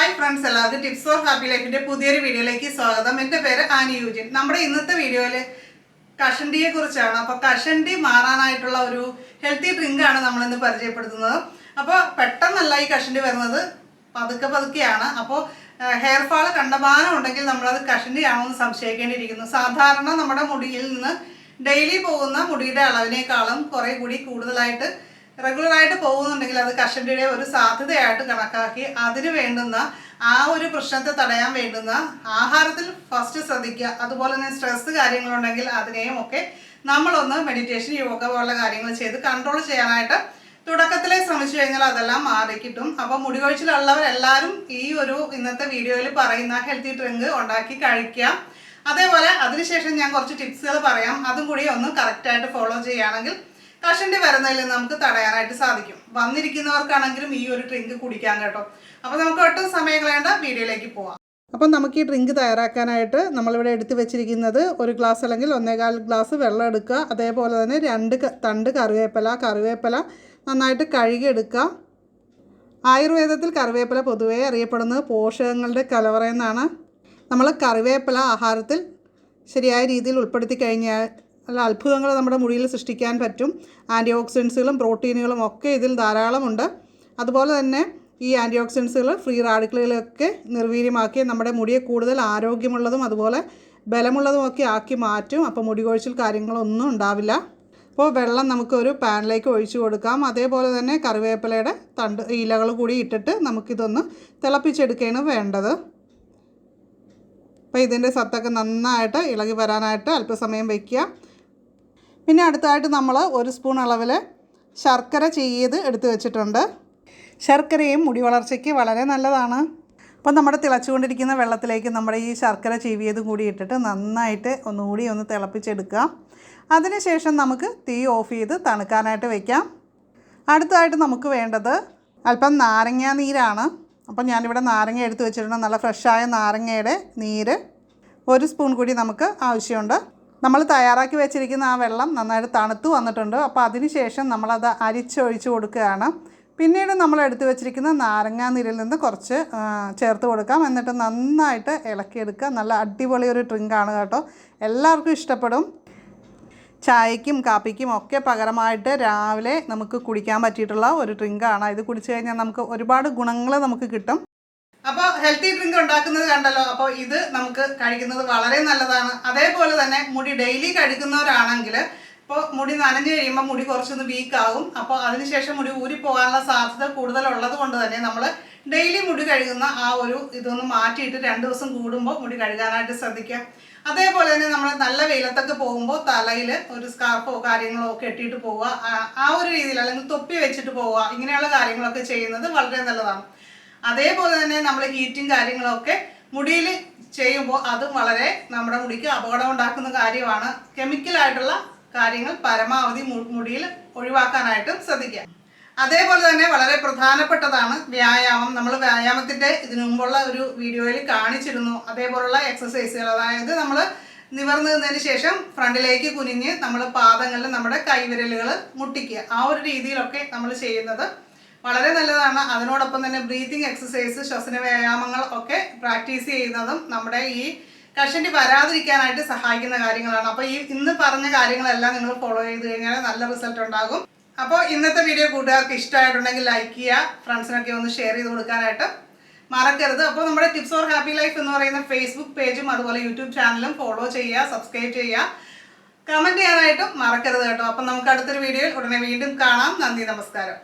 Hi friends, എല്ലാവർക്കും tips four happy ലൈഫിൻ്റെ പുതിയൊരു വീഡിയോയിലേക്ക് സ്വാഗതം. എൻ്റെ പേര് ആനി യൂജിൻ. നമ്മുടെ ഇന്നത്തെ വീഡിയോയിൽ കഷണ്ടിയെ കുറിച്ചാണ്. അപ്പോൾ കഷണ്ടി മാറാനായിട്ടുള്ള ഒരു ഹെൽത്തി ഡ്രിങ്കാണ് നമ്മളിന്ന് പരിചയപ്പെടുത്തുന്നത്. അപ്പോൾ പെട്ടെന്നല്ല ഈ കഷണ്ടി വരുന്നത്, പതുക്കെയാണ്. അപ്പോൾ ഹെയർ ഫാൾ കണ്ടമാനം ഉണ്ടെങ്കിൽ നമ്മളത് കഷണ്ടിയാണോ എന്ന് സംശയിക്കേണ്ടിയിരിക്കുന്നു. സാധാരണ നമ്മുടെ മുടിയിൽ നിന്ന് ഡെയിലി പോകുന്ന മുടിയുടെ അളവിനേക്കാളും കുറേ കൂടി കൂടുതലായിട്ട് റെഗുലറായിട്ട് പോകുന്നുണ്ടെങ്കിൽ അത് കഷണ്ടിയുടെ ഒരു സാധ്യതയായിട്ട് കണക്കാക്കി അതിന് വേണ്ടുന്ന ആ ഒരു പ്രശ്നത്തെ തടയാൻ വേണ്ടുന്ന ആഹാരത്തിൽ ഫസ്റ്റ് ശ്രദ്ധിക്കുക. അതുപോലെ തന്നെ സ്ട്രെസ് കാര്യങ്ങളുണ്ടെങ്കിൽ അതിനെയും ഒക്കെ നമ്മളൊന്ന് മെഡിറ്റേഷൻ, യോഗ പോലുള്ള കാര്യങ്ങൾ ചെയ്ത് കൺട്രോൾ ചെയ്യാനായിട്ട് തുടക്കത്തിലെ ശ്രമിച്ചു കഴിഞ്ഞാൽ അതെല്ലാം മാറിക്കിട്ടും. അപ്പോൾ മുടി കൊഴിച്ചിലുള്ളവരെല്ലാവരും ഈ ഒരു ഇന്നത്തെ വീഡിയോയിൽ പറയുന്ന ഹെൽത്തി ഡ്രിങ്ക് ഉണ്ടാക്കി കഴിക്കാം. അതേപോലെ അതിനുശേഷം ഞാൻ കുറച്ച് ടിപ്സുകൾ പറയാം. അതും കൂടി ഒന്ന് കറക്റ്റായിട്ട് ഫോളോ ചെയ്യുകയാണെങ്കിൽ കഷണ്ടി വരുന്നതിൽ നമുക്ക് തടയാനായിട്ട് സാധിക്കും. വന്നിരിക്കുന്നവർക്കാണെങ്കിലും ഈ ഒരു ഡ്രിങ്ക് കുടിക്കാൻ കേട്ടോ. അപ്പോൾ നമുക്ക് ഒട്ടും സമയം കളയേണ്ട, വീഡിയോയിലേക്ക് പോവാം. അപ്പം നമുക്ക് ഈ ഡ്രിങ്ക് തയ്യാറാക്കാനായിട്ട് നമ്മളിവിടെ എടുത്ത് വെച്ചിരിക്കുന്നത് ഒരു ഗ്ലാസ് അല്ലെങ്കിൽ 1.25 ഗ്ലാസ് വെള്ളം എടുക്കുക. അതേപോലെ തന്നെ 2 തണ്ട് കറിവേപ്പില നന്നായിട്ട് കഴുകിയെടുക്കുക. ആയുർവേദത്തിൽ കറിവേപ്പില പൊതുവേ അറിയപ്പെടുന്നത് പോഷകങ്ങളുടെ കലവറയെന്നാണ്. നമ്മൾ കറിവേപ്പില ആഹാരത്തിൽ ശരിയായ രീതിയിൽ ഉൾപ്പെടുത്തി കഴിഞ്ഞാൽ നല്ല അത്ഭുതങ്ങൾ നമ്മുടെ മുടിയിൽ സൃഷ്ടിക്കാൻ പറ്റും. ആൻറ്റി ഓക്സിഡൻസുകളും പ്രോട്ടീനുകളും ഒക്കെ ഇതിൽ ധാരാളമുണ്ട്. അതുപോലെ തന്നെ ഈ ആൻറ്റി ഓക്സിഡൻസുകൾ ഫ്രീ റാഡിക്കലുകളൊക്കെ നിർവീര്യമാക്കി നമ്മുടെ മുടിയെ കൂടുതൽ ആരോഗ്യമുള്ളതും അതുപോലെ ബലമുള്ളതുമൊക്കെ ആക്കി മാറ്റും. അപ്പോൾ മുടി കൊഴിച്ചിൽ കാര്യങ്ങളൊന്നും ഉണ്ടാവില്ല. അപ്പോൾ വെള്ളം നമുക്കൊരു പാനിലേക്ക് ഒഴിച്ചു കൊടുക്കാം. അതേപോലെ തന്നെ കറിവേപ്പിലയുടെ ഇലകൾ കൂടി ഇട്ടിട്ട് നമുക്കിതൊന്ന് തിളപ്പിച്ചെടുക്കുകയാണ് വേണ്ടത്. അപ്പോൾ ഇതിൻ്റെ സത്തൊക്കെ നന്നായിട്ട് ഇളകി വരാനായിട്ട് അല്പസമയം വയ്ക്കുക. പിന്നെ അടുത്തായിട്ട് നമ്മൾ 1 സ്പൂൺ അളവിൽ ശർക്കര ചെയ്ത് എടുത്ത് വെച്ചിട്ടുണ്ട്. ശർക്കരയും മുടി വളർച്ചയ്ക്ക് വളരെ നല്ലതാണ്. അപ്പോൾ നമ്മുടെ തിളച്ചുകൊണ്ടിരിക്കുന്ന വെള്ളത്തിലേക്ക് നമ്മുടെ ഈ ശർക്കര ചീവിയതും കൂടി ഇട്ടിട്ട് നന്നായിട്ട് ഒന്നുകൂടി ഒന്ന് തിളപ്പിച്ചെടുക്കുക. അതിനുശേഷം നമുക്ക് തീ ഓഫ് ചെയ്ത് തണുക്കാനായിട്ട് വയ്ക്കാം. അടുത്തതായിട്ട് നമുക്ക് വേണ്ടത് അല്പം നാരങ്ങ നീരാണ്. അപ്പം ഞാനിവിടെ നാരങ്ങ എടുത്ത് വെച്ചിട്ടുണ്ട്. നല്ല ഫ്രഷായ നാരങ്ങയുടെ നീര് 1 സ്പൂൺ കൂടി നമുക്ക് ആവശ്യമുണ്ട്. നമ്മൾ തയ്യാറാക്കി വെച്ചിരിക്കുന്ന ആ വെള്ളം നന്നായിട്ട് തണുത്ത് വന്നിട്ടുണ്ട്. അപ്പോൾ അതിന് ശേഷം നമ്മളത് അരിച്ചൊഴിച്ച് കൊടുക്കുകയാണ്. പിന്നീട് നമ്മൾ എടുത്ത് വെച്ചിരിക്കുന്ന നാരങ്ങാ നീരിൽ നിന്ന് കുറച്ച് ചേർത്ത് കൊടുക്കാം. എന്നിട്ട് നന്നായിട്ട് ഇളക്കിയെടുക്കുക. നല്ല അടിപൊളി ഒരു ഡ്രിങ്കാണ് കേട്ടോ. എല്ലാവർക്കും ഇഷ്ടപ്പെടും. ചായയ്ക്കും കാപ്പിക്കും ഒക്കെ പകരമായിട്ട് രാവിലെ നമുക്ക് കുടിക്കാൻ പറ്റിയിട്ടുള്ള ഒരു ഡ്രിങ്കാണ്. ഇത് കുടിച്ചു കഴിഞ്ഞാൽ നമുക്ക് ഒരുപാട് ഗുണങ്ങൾ നമുക്ക് കിട്ടും. അപ്പോൾ ഹെൽത്തി ഡ്രിങ്ക് ഉണ്ടാക്കുന്നത് കണ്ടല്ലോ. അപ്പോൾ ഇത് നമുക്ക് കഴിക്കുന്നത് വളരെ നല്ലതാണ്. അതേപോലെ തന്നെ മുടി ഡെയിലി കഴിക്കുന്നവരാണെങ്കിൽ ഇപ്പോൾ മുടി നനഞ്ഞു കഴിയുമ്പോൾ മുടി കുറച്ചൊന്ന് വീക്കാകും. അപ്പോൾ അതിനുശേഷം മുടി ഊരിപ്പോകാനുള്ള സാധ്യത കൂടുതലുള്ളത് കൊണ്ട് തന്നെ നമ്മൾ ഡെയിലി മുടി കഴുകുന്ന ആ ഒരു ഇതൊന്ന് മാറ്റിയിട്ട് 2 ദിവസം കൂടുമ്പോൾ മുടി കഴുകാനായിട്ട് ശ്രദ്ധിക്കാം. അതേപോലെ തന്നെ നമ്മൾ നല്ല വെയിലത്തൊക്കെ പോകുമ്പോൾ തലയിൽ ഒരു സ്കാർഫോ കാര്യങ്ങളോ ഒക്കെ ഇട്ടിട്ട് പോവുക, ആ ഒരു രീതിയിൽ, അല്ലെങ്കിൽ തൊപ്പി വെച്ചിട്ട് പോവുക, ഇങ്ങനെയുള്ള കാര്യങ്ങളൊക്കെ ചെയ്യുന്നത് വളരെ നല്ലതാണ്. അതേപോലെ തന്നെ നമ്മൾ ഹീറ്റും കാര്യങ്ങളൊക്കെ മുടിയിൽ ചെയ്യുമ്പോൾ അതും വളരെ നമ്മുടെ മുടിക്ക് അപകടം ഉണ്ടാക്കുന്ന കാര്യമാണ്. കെമിക്കലായിട്ടുള്ള കാര്യങ്ങൾ പരമാവധി മുടിയിൽ ഒഴിവാക്കാനായിട്ടും ശ്രദ്ധിക്കുക. അതേപോലെ തന്നെ വളരെ പ്രധാനപ്പെട്ടതാണ് വ്യായാമം. നമ്മൾ വ്യായാമത്തിൻ്റെ ഇതിനു മുമ്പുള്ള ഒരു വീഡിയോയിൽ കാണിച്ചിരുന്നു അതേപോലുള്ള എക്സസൈസുകൾ. അതായത് നമ്മൾ നിവർന്നു നിന്നതിന് ശേഷം ഫ്രണ്ടിലേക്ക് കുനിഞ്ഞ് നമ്മൾ പാദങ്ങളിൽ നമ്മുടെ കൈവിരലുകൾ മുട്ടിക്കുക. ആ ഒരു രീതിയിലൊക്കെ നമ്മൾ ചെയ്യുന്നത് വളരെ നല്ലതാണ്. അതിനോടൊപ്പം തന്നെ ബ്രീത്തിങ് എക്സസൈസ്, ശ്വസന വ്യായാമങ്ങൾ ഒക്കെ പ്രാക്ടീസ് ചെയ്യുന്നതും നമ്മുടെ ഈ കഷണ്ടി വരാതിരിക്കാനായിട്ട് സഹായിക്കുന്ന കാര്യങ്ങളാണ്. അപ്പോൾ ഈ ഇന്ന് പറഞ്ഞ കാര്യങ്ങളെല്ലാം നിങ്ങൾ ഫോളോ ചെയ്ത് കഴിഞ്ഞാൽ നല്ല റിസൾട്ട് ഉണ്ടാകും. അപ്പോൾ ഇന്നത്തെ വീഡിയോ കൂട്ടുകാർക്ക് ഇഷ്ടമായിട്ടുണ്ടെങ്കിൽ ലൈക്ക് ചെയ്യുക, ഫ്രണ്ട്സിനൊക്കെ ഒന്ന് ഷെയർ ചെയ്ത് കൊടുക്കാനായിട്ട് മറക്കരുത്. അപ്പോൾ നമ്മുടെ ടിപ്സ് ഫോർ ഹാപ്പി ലൈഫ് എന്ന് പറയുന്ന ഫേസ്ബുക്ക് പേജും അതുപോലെ യൂട്യൂബ് ചാനലും ഫോളോ ചെയ്യുക, സബ്സ്ക്രൈബ് ചെയ്യുക, കമൻറ്റ് ചെയ്യാനായിട്ടും മറക്കരുത് കേട്ടോ. അപ്പം നമുക്ക് അടുത്തൊരു വീഡിയോയിൽ ഉടനെ വീണ്ടും കാണാം. നന്ദി, നമസ്കാരം.